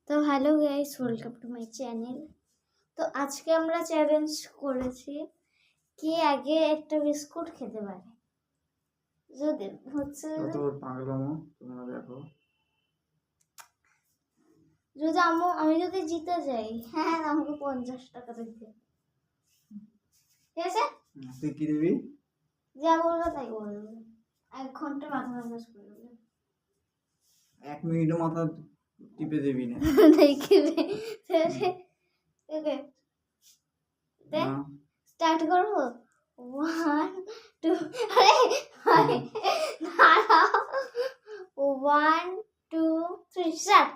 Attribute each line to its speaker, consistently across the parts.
Speaker 1: তো hello guys, welcome to my channel. তো আজকে আমরা চ্যালেঞ্জ করেছি কে আগে একটা বিস্কুট খেতে পারে। যদি হচ্ছে
Speaker 2: তোর পাগলামো তোমরা দেখো,
Speaker 1: যদি আমি যদি জিতে যাই, হ্যাঁ আমাকে 50 টাকা দিতে, ঠিক আছে?
Speaker 2: তুই কি দিবি?
Speaker 1: যা বলবে তাই বলবে, 1 ঘন্টা মাথা ম্যাসাজ করবে।
Speaker 2: 1 মিনিটও মাথা টিপে দিবি না?
Speaker 1: দেখবে ওকে, স্টার্ট করবো। 1 2 আরে দাঁড়াও, 1 2 3 স্টার্ট।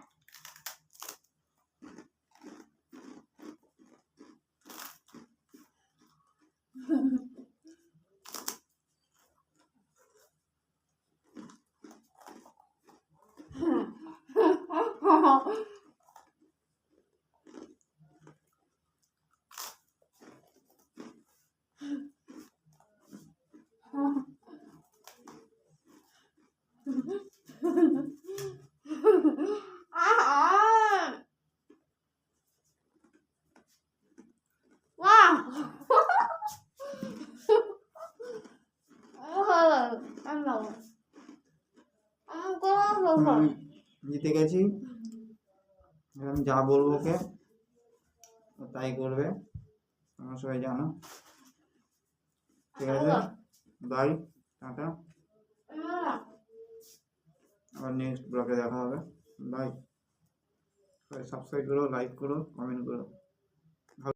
Speaker 2: আমি জিতে গেছি। আমি যা বলবো ওকে ও তাই করবে, তোমরা সবাই জানো। ঠিক আছে, বাই, টাটা। আবার নেক্সট ব্লগে দেখা হবে। বাই। সাবস্ক্রাইব করো, লাইক করো, কমেন্ট করো।